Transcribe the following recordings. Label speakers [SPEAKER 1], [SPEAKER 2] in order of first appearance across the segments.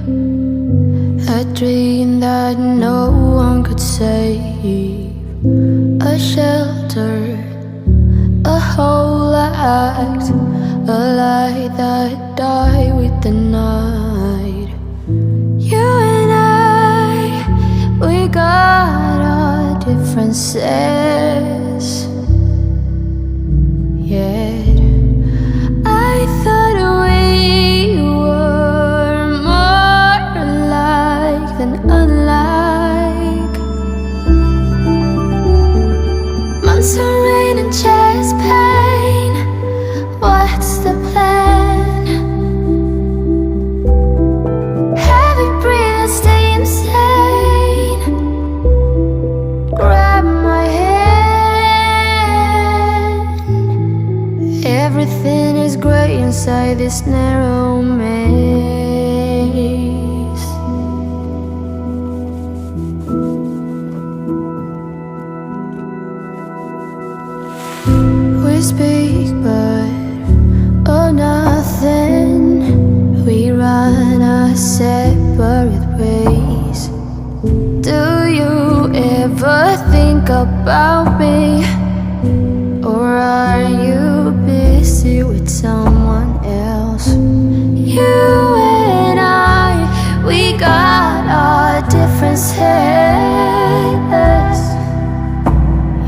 [SPEAKER 1] A dream that no one could save, a shelter, a whole act, a light that died with the night. You and I, we got our differences, yet I thought we were more alike than unlike. Months of rain and chest pain, what's the plan? Heavy breathe and stay insane. Grab my hand. Everything is great inside this narrow maze. We speak but oh nothing. We run our separate ways. Do you ever think about me? Or are you busy with someone else? You and I, we got our differences,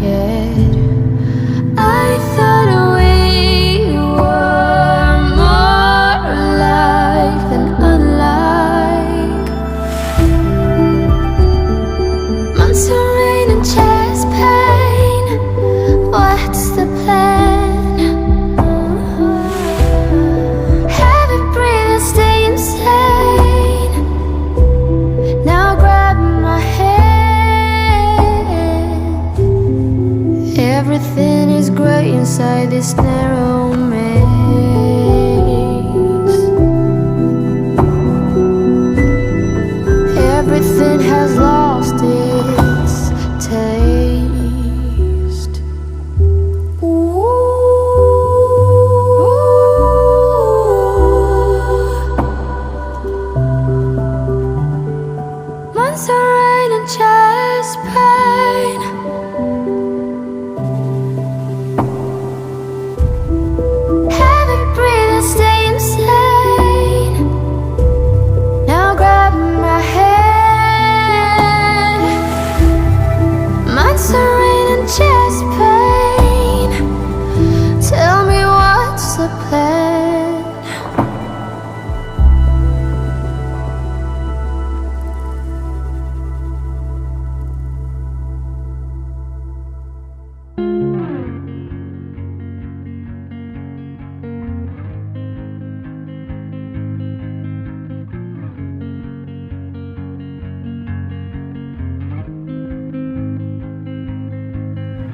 [SPEAKER 1] yet I thought we were more alike than unlike. Months of rain and chest pain, what's the plan? Heavy breathe and stay insane. Now grab my hand. Everything is great inside this narrow maze. Everything has lost its taste. Months of rain and chest pain. Heavy breathe and stay insane. Now grab my hand. Months of rain and chest pain. Tell me what's the plan?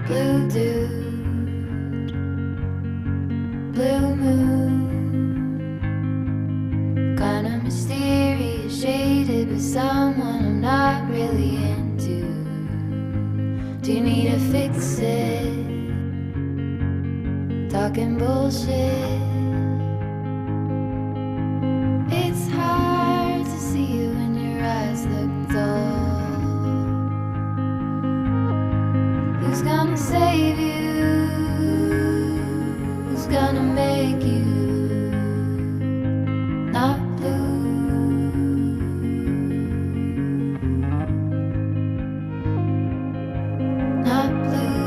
[SPEAKER 1] Blue dude, blue moon, kinda mysterious, shaded with someone I'm not really into. Do you need to fix it? Talking bullshit. It's hard to see you when your eyes look dull. Who's gonna save you? Who's gonna make you not blue? Not blue.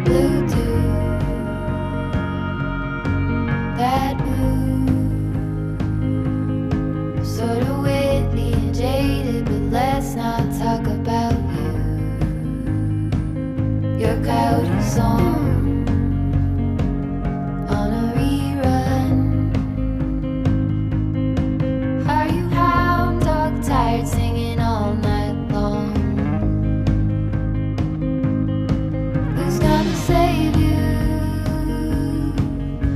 [SPEAKER 1] Blue dude, bad mood. Sorta witty and jaded, but let's not talk about you. Your coyote song on a rerun. Are you hound dog tired, singing all night long? Who's gonna save you?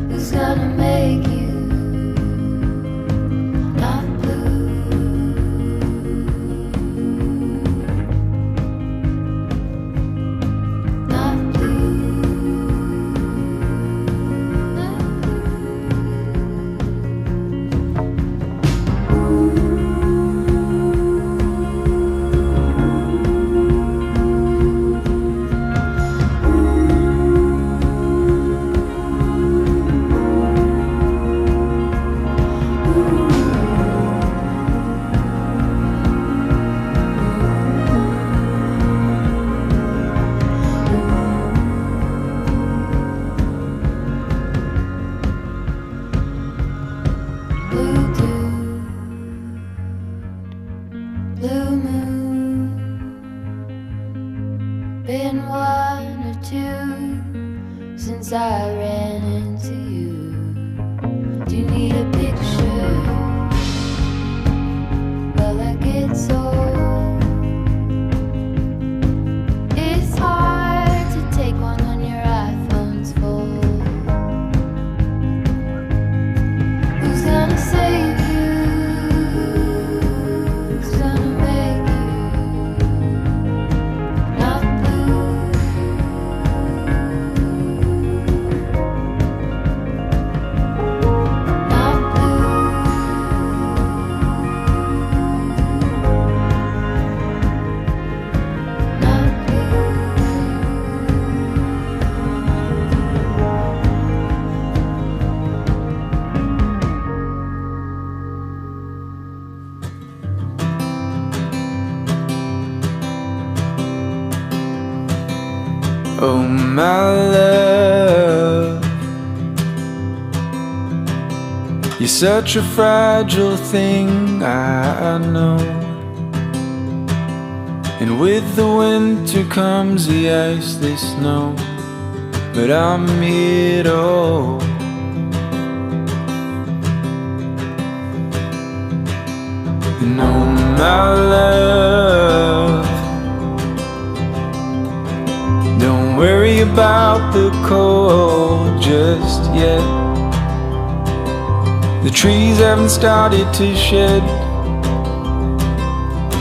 [SPEAKER 1] Who's gonna make you not blue? Not blue. falling into you. Do you need a picture? Well, that gets old. It's hard to take one when your iPhone's full. Who's gonna save you? Who's gonna make you not blue? Not blue. Not blue.
[SPEAKER 2] Oh my love, you're such a fragile thing, I know. And with the winter comes the ice, the snow, but I'm here to hold. And oh my love, don't worry about the cold just yet. The trees haven't started to shed.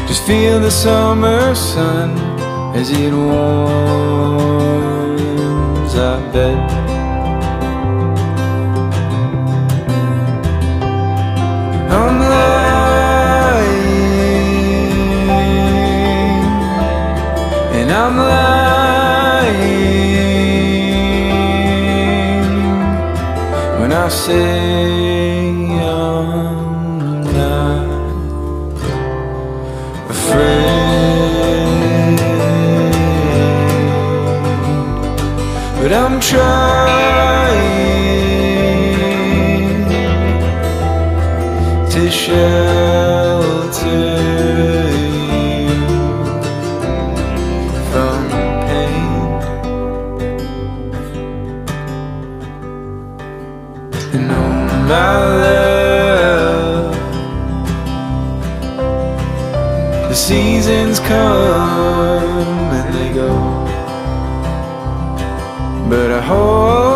[SPEAKER 2] Just feel the summer sun as it warms our bed. I'm lying, and I'm lying when I say I'm not afraid, but I'm trying to shelter you from pain. And oh my love, the seasons come and they go, but I hold